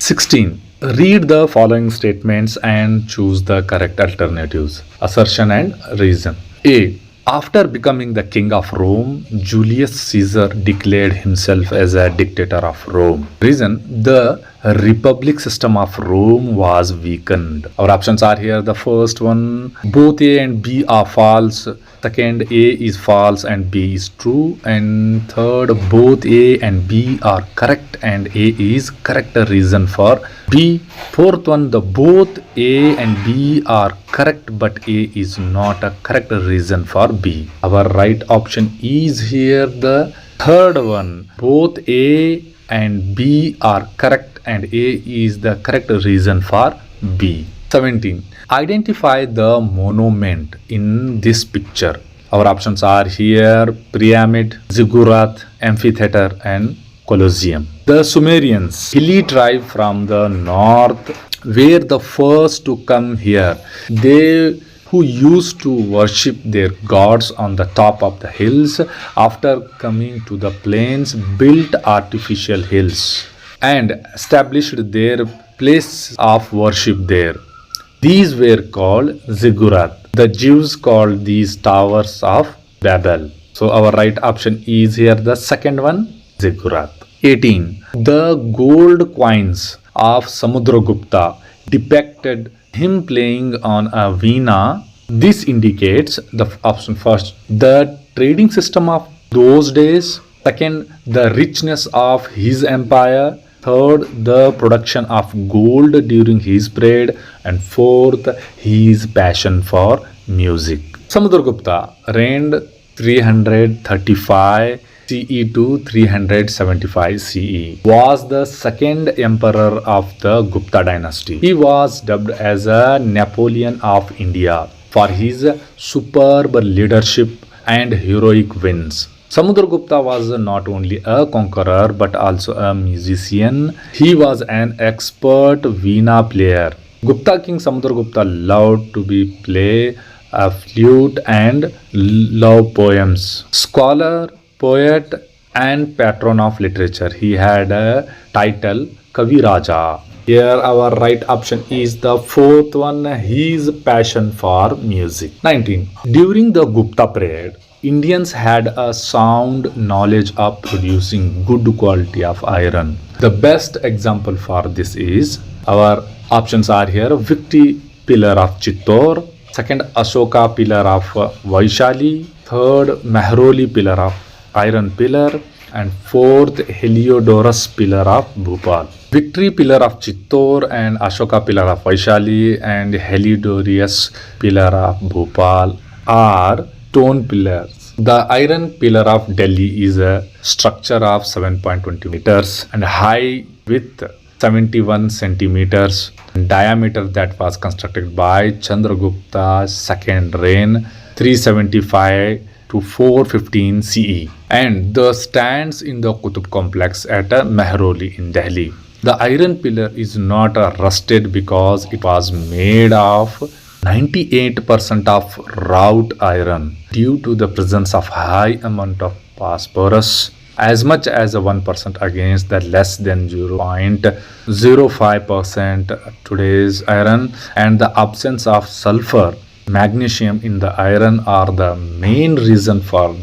16. Read the following statements and choose the correct alternatives. Assertion and reason. A. After becoming the king of Rome, Julius Caesar declared himself as a dictator of Rome. Reason: the republic system of Rome was weakened. Our options are here. The first one, both A and B are false. Second, A is false and B is true. And third, both A and B are correct and A is correct reason for B. Fourth one, the both A and B are correct but A is not a correct reason for B. Our right option is here the third one. Both A and B are correct and A is the correct reason for B. 17. Identify the monument in this picture. Our options are here: pyramid, ziggurat, amphitheater and Colosseum. The Sumerians, hilly tribe from the north, were the first to come here. They who used to worship their gods on the top of the hills, after coming to the plains, built artificial hills and established their place of worship there. These were called ziggurat. The Jews called these towers of Babel. So our right option is here the second one, ziggurat. 18. The gold coins of Samudragupta depicted him playing on a veena. This indicates the option first, the trading system of those days. Second, the richness of his empire. Third, the production of gold during his period. And fourth, his passion for music. Samudragupta reigned 335 CE to 375 CE. Was the second emperor of the Gupta dynasty. He was dubbed as a Napoleon of India for his superb leadership and heroic wins. Samudragupta was not only a conqueror but also a musician. He was an expert veena player. Gupta king Samudragupta loved to play a flute and love poems. Scholar, poet and patron of literature. He had a title Kavi Raja. Here our right option is the fourth one, his passion for music. 19. During the Gupta period, Indians had a sound knowledge of producing good quality of iron. The best example for this is, our options are here: Victory pillar of Chittor, second Ashoka pillar of Vaishali, third Mehroli pillar of iron pillar, and fourth Heliodorus pillar of Bhopal. Victory pillar of Chittor and Ashoka pillar of Vaishali and Heliodorus pillar of Bhopal are stone pillars. The iron pillar of Delhi is a structure of 7.20 meters and high with 71 centimeters in diameter, that was constructed by Chandragupta's second reign 375 to 415 CE, and the stands in the Qutub complex at Mehroli in Delhi. The iron pillar is not rusted because it was made of 98% of wrought iron due to the presence of high amount of phosphorus, as much as 1% against the less than 0.05% today's iron, and the absence of sulfur, magnesium in the iron are the main reason for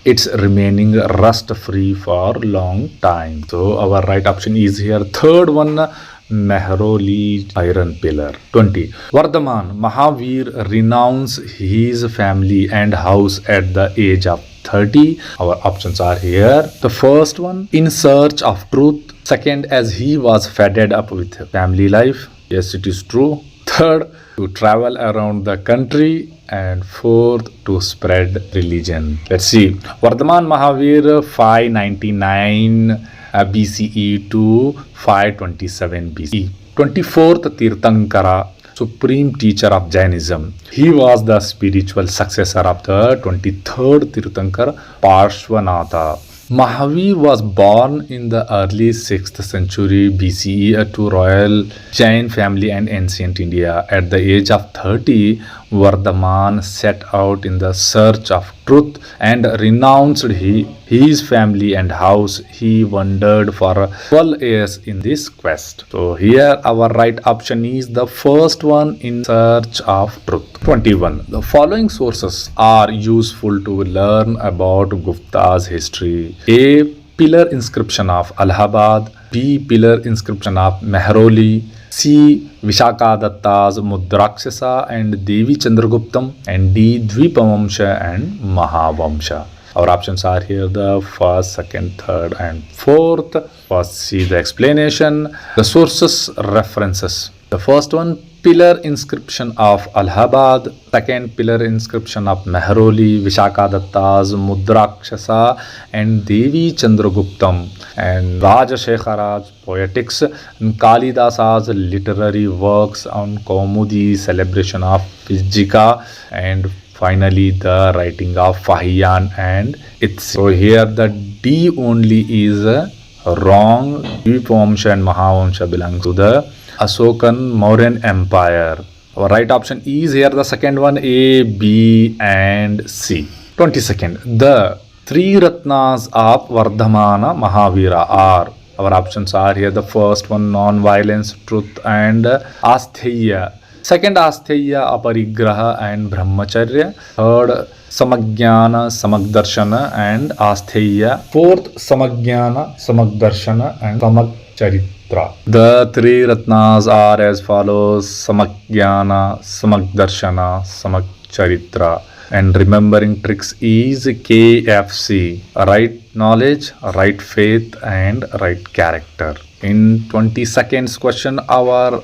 its remaining rust free for long time. So our right option is here third one, Mehroli iron pillar. 20. Vardhaman Mahavir renounced his family and house at the age of 30. Our options are here. The first one, in search of truth. Second, as he was fed up with family life. Yes, it is true. Third, to travel around the country. And fourth, to spread religion. Let's see. Vardhaman Mahavir 599 BCE to 527 BCE. 24th Tirthankara, supreme teacher of Jainism. He was the spiritual successor of the 23rd Tirthankar, Parshvanatha. Mahavir was born in the early 6th century BCE to royal Jain family in ancient India. At the age of 30, Vardhaman set out in the search of truth and renounced his family and house. He wandered for 12 years in this quest. So here our right option is the first one, in search of truth. 21. The following sources are useful to learn about Gupta's history. A. Pillar inscription of Allahabad. B. Pillar inscription of Mehrauli. C. Vishakadatta's Mudrakshasa and Devi Chandraguptam. And D. Dvipavamsha and Mahavamsha. Our options are here the first, second, third and fourth. First, see the explanation. The sources references. The first one, pillar inscription of Allahabad. Second, pillar inscription of Mehrauli, Vishakadatta's Mudrakshasa and Devi Chandraguptam. And Rajashekhara's poetics, and Kalidasa's literary works on Kaumudi, celebration of Vijjika, and finally the writing of Fahiyan and its. So here the D only is wrong. Dvipavamsha and Mahavamsha belong to the Asokan Mauryan Empire. Our right option is here the second one, A, B and C. 22nd. The three Ratnas of Vardhamana Mahavira are. Our options are here the first one, non-violence, truth and Astheya. Second, Astheya, Aparigraha and Brahmacharya. Third, Samajnana, Samagdarshana and Astheya. Fourth, Samajnana, Samagdarshana and Samagcharitra. The three Ratnas are as follows: Samajnana, Samagdarshana, Samagcharitra. And remembering tricks is KFC: right knowledge, right faith and right character. In 20 seconds question, our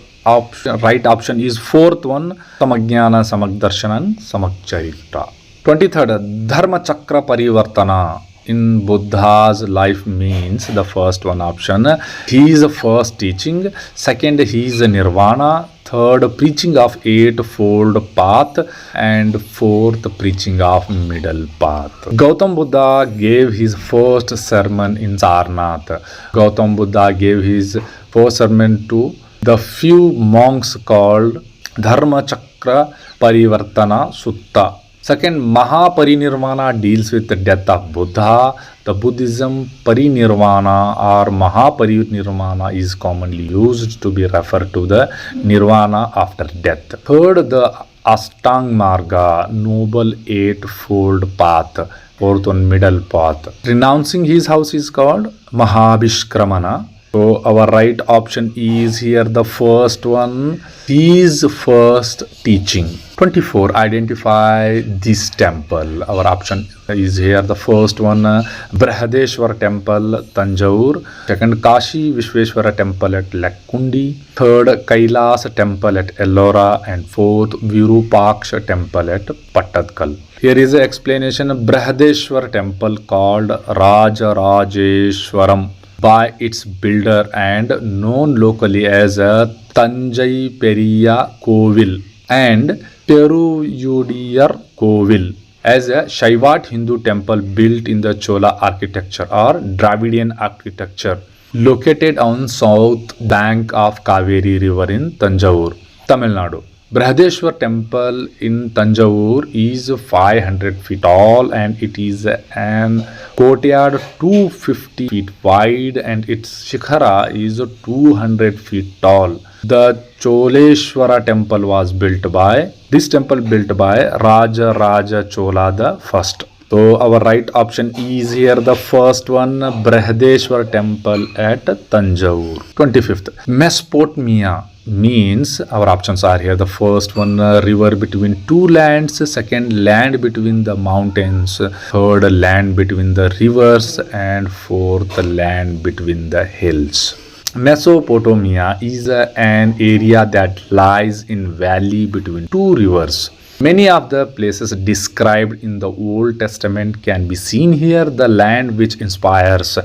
right option is fourth one, Samajnana, Samagdarshana and Samagcharitra. 23rd, Dharma Chakra Parivartana in Buddha's life means the first one option, his first teaching. Second, his nirvana. Third, preaching of eightfold path. And fourth, preaching of middle path. Gautam Buddha gave his first sermon in Sarnath. Gautam Buddha gave his first sermon to the few monks called Dharma Chakra Parivartana Sutta. Second, Mahaparinirvana deals with the death of Buddha. The Buddhism Parinirvana or Mahaparinirvana is commonly used to be referred to the nirvana after death. Third, the Ashtang Marga, noble eightfold path. Fourth one, middle path. Renouncing his house is called Mahabhishkramana. So our right option is here the first one, his first teaching. 24. Identify this temple. Our option is here the first one, Brihadeshwar temple, Tanjore. Second, Kashi Vishweshwara temple at Lakkundi. Third, Kailas temple at Ellora. And fourth, Virupaksha temple at Pattadkal. Here is an explanation. Brihadeshwar temple called Rajarajeshwaram by its builder and known locally as a Tanjai Periya Kovil and Peruyudiyar Kovil as a Shaivat Hindu temple built in the Chola architecture or Dravidian architecture, located on south bank of Kaveri river in Tanjore, Tamil Nadu. Brihadeshwar temple in Tanjore is 500 feet tall and it is an courtyard 250 feet wide and its shikhara is 200 feet tall. The Choleshwara temple was built by Raja Raja Chola the first. So our right option is here the first one, Brihadeshwar temple at Tanjore. 25th, Mesopotamia means our options are here the first one, river between two lands. Second, land between the mountains. Third, land between the rivers. And fourth, land between the hills. Mesopotamia is an area that lies in valley between two rivers. Many of the places described in the Old Testament can be seen here. The land which inspires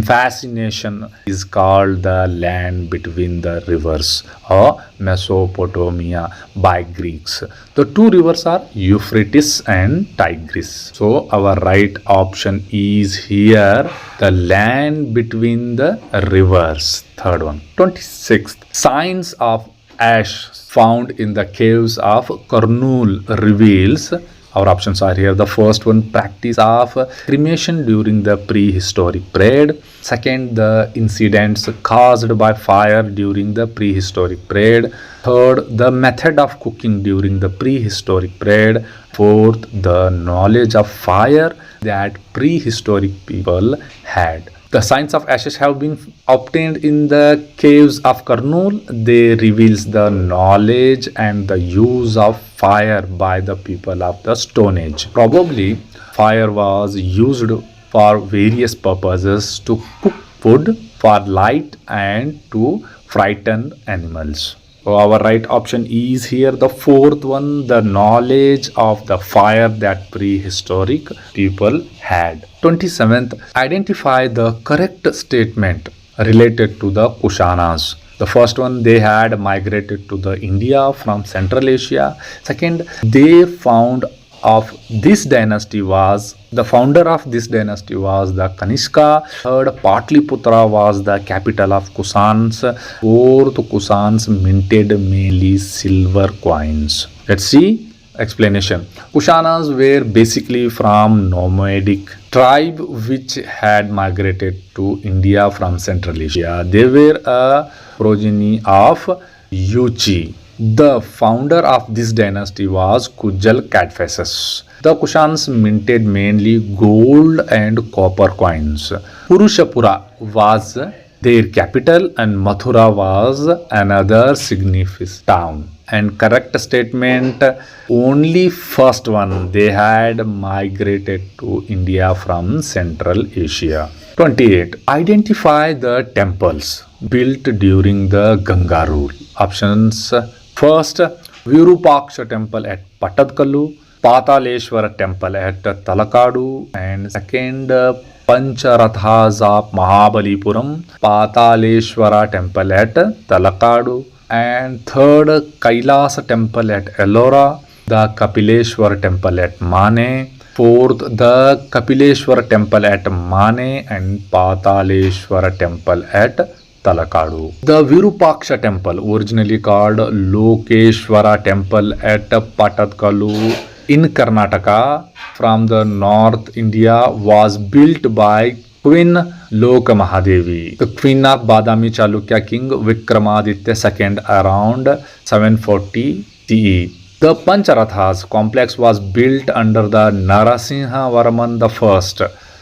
fascination is called the land between the rivers or Mesopotamia by Greeks. The two rivers are Euphrates and Tigris. So our right option is here the land between the rivers. Third one. 26th. Signs of ash found in the caves of Kurnool reveals? Our options are here. The first one, practice of cremation during the prehistoric period. Second, the incidents caused by fire during the prehistoric period. Third, the method of cooking during the prehistoric period. Fourth, the knowledge of fire that prehistoric people had. The signs of ashes have been obtained in the caves of Kurnool. They reveals the knowledge and the use of fire by the people of the Stone Age. Probably fire was used for various purposes: to cook food, for light, and to frighten animals. So our right option is here, the fourth one, the knowledge of the fire that prehistoric people had. 27th, identify the correct statement related to the Kushanas. The first one, they had migrated to the India from Central Asia. Second, they found of this dynasty was, the founder of this dynasty was the Kanishka. Third, Patliputra was the capital of Kusans. Fourth, Kusans minted mainly silver coins. Let's see explanation. Kushanas were basically from nomadic tribe which had migrated to India from Central Asia. They were a progeny of Yuchi. The founder of this dynasty was Kujal Cadphasus. The Kushans minted mainly gold and copper coins. Purushapura was their capital and Mathura was another significant town. And correct statement, only first one, they had migrated to India from Central Asia. 28. Identify the temples built during the Ganga rule. Options: first, Virupaksha temple at Patadkallu, Pataleshwara temple at Talakadu, and second, Pancharathas of Mahabalipuram, Pataleshwara temple at Talakadu, and third, Kailasa temple at Ellora, the Kapileshwar temple at Mane, fourth, the Kapileshwar temple at Mane, and Pataleshwara temple at Talakadu. The Virupaksha temple, originally called Lokeshwara temple at Patadkallu in Karnataka from the North India, was built by Queen Lokamahadevi, the queen of Badami Chalukya king Vikramaditya II around 740 CE. The Pancharathas complex was built under the Narasimha Varman I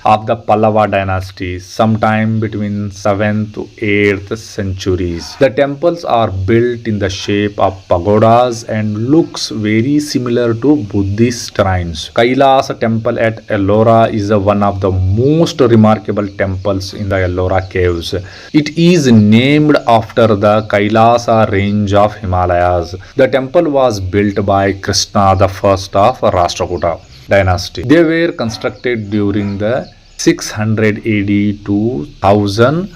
of the Pallava dynasty sometime between 7th to 8th centuries. The temples are built in the shape of pagodas and looks very similar to Buddhist shrines. Kailasa temple at Ellora is one of the most remarkable temples in the Ellora caves. It is named after the Kailasa range of Himalayas. The temple was built by Krishna the first of Rashtrakuta dynasty. They were constructed during the 600 AD to 1000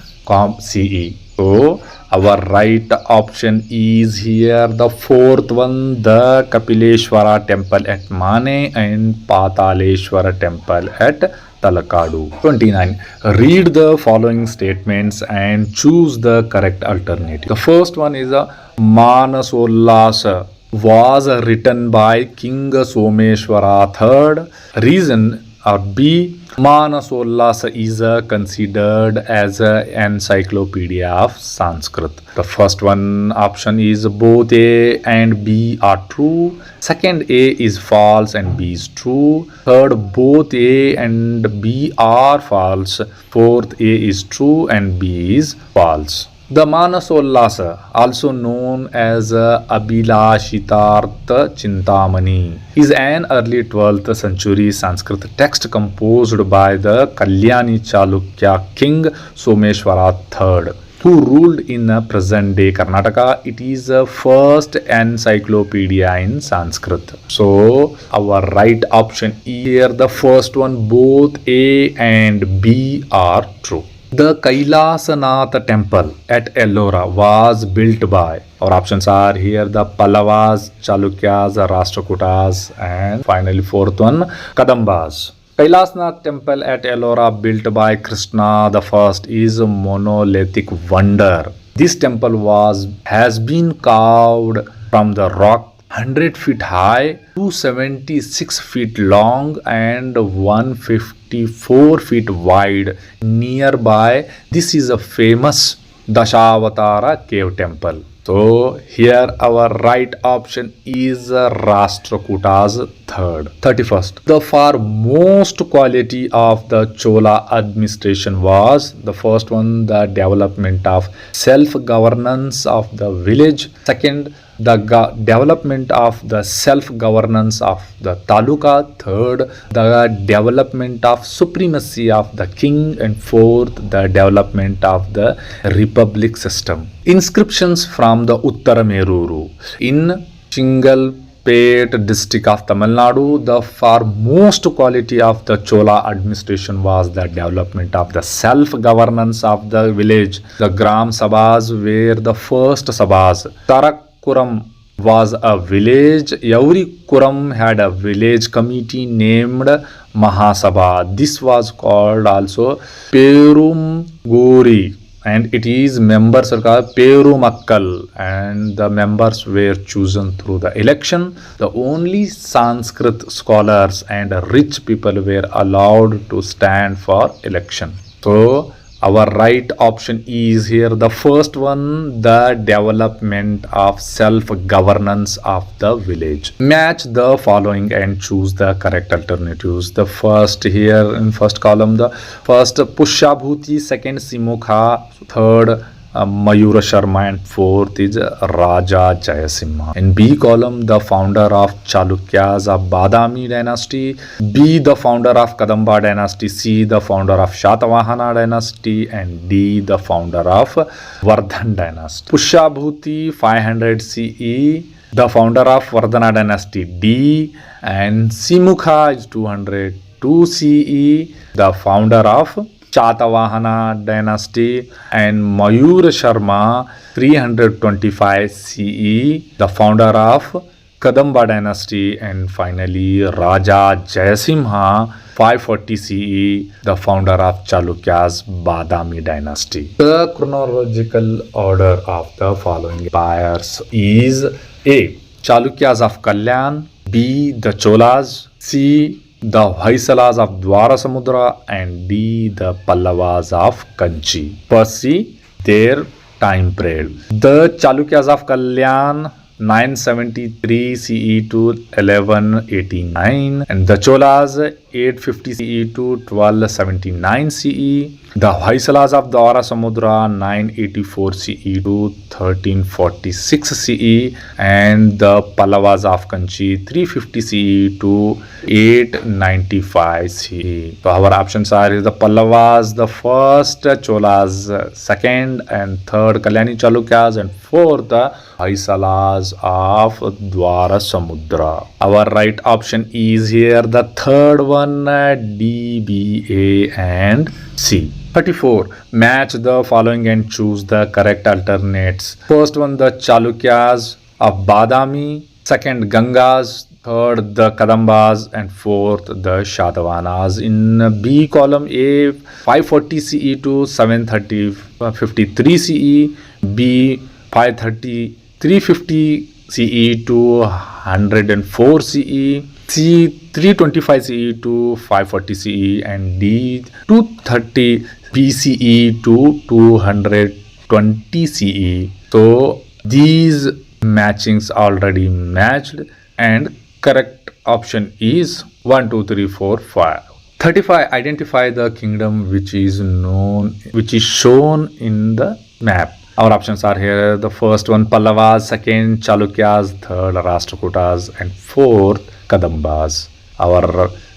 CE. So our right option is here, the fourth one, the Kapileshwara temple at Mane and Pataleshwara temple at Talakadu. 29. Read the following statements and choose the correct alternative. The first one is a Manasollasa was written by King Someshwara III. Reason or B, Manasollasa is considered as an encyclopedia of Sanskrit. The first one option is both A and B are true. Second, A is false and B is true. Third, both A and B are false. Fourth, A is true and B is false. The Manasollasa, also known as Abhilashitartha Chintamani, is an early 12th century Sanskrit text composed by the Kalyani Chalukya king Someshwara III, who ruled in present-day Karnataka. It is the first encyclopedia in Sanskrit. So, our right option is here, the first one, both A and B are true. The Kailasanath temple at Ellora was built by, our options are here, the Pallavas, Chalukyas, Rashtrakutas, and finally fourth one, Kadambas. Kailasanath temple at Ellora built by Krishna the first is a monolithic wonder. This temple has been carved from the rock 100 feet high, 276 feet long, and 154 feet wide. Nearby, this is a famous Dashavatara cave temple. So here our right option is Rashtrakota's third. 31st. The foremost quality of the Chola administration was the first one, the development of self-governance of the village. Second, the development of the self-governance of the taluka. Third, the development of supremacy of the king. And fourth, the development of the republic system. Inscriptions from the Uttarameruru in Chingalpet district of Tamil Nadu. The foremost quality of the Chola administration was the development of the self-governance of the village. The Gram Sabhas were the first Sabhas. Tarakkuram was a village. Every Kuram had a village committee named Mahasabha. This was called also Perum Gori, and it is members are called Perumakkal, and the members were chosen through the election. The only Sanskrit scholars and rich people were allowed to stand for election. So our right option is here the first one, the development of self-governance of the village. Match the following and choose the correct alternatives. The first here in first column, the first Pushabhuti, second Simukha, third Mayura Sharma, and fourth is Raja Jayasimha. In B column, the founder of Chalukyas of Badami dynasty, B the founder of Kadamba dynasty, C the founder of Shatavahana dynasty, and D the founder of Vardhan dynasty. Pushabhuti 500 CE, the founder of Vardhana dynasty, D, and Simukha is 202 CE, the founder of Shatavahana dynasty, and Mayur Sharma 325 CE, the founder of Kadamba dynasty, and finally Raja Jayasimha 540 CE, the founder of Chalukya's Badami dynasty. The chronological order of the following empires is A. Chalukyas of Kalyan, B. The Cholas, C. The Hoysalas of Dwarasamudra, and D. The Pallavas of Kanchi. First, see their time period. The Chalukyas of Kalyan 973 CE to 1189, and the Cholas 850 CE to 1279 CE. The Hoysalas of Dwarasamudra 984 CE to 1346 CE, and the Pallavas of Kanchi 350 CE to 895 CE. So our options are the Pallavas the first, Cholas second, and third Kalyani Chalukyas, and fourth the Hoysalas of Dwarasamudra. Our right option is here the third one, D, B, A, and C. 34. Match the following and choose the correct alternates. First one, the Chalukyas of Badami. Second, Gangas. Third, the Kadambas. And fourth, the Shatavahanas. In B column, A 540 CE to 753 CE. B 530 350 CE to 104 CE. C 325 CE to 540 CE, and D 230 BCE to 220 CE. So these matchings already matched, and correct option is 1, 2, 3, 4, 5. 35. Identify the kingdom which is shown in the map. Our options are here. The first one Pallavas, second Chalukyas, third Rashtrakutas, and fourth Kadambas.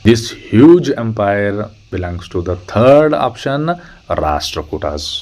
This huge empire belongs to the third option, Rashtrakutas.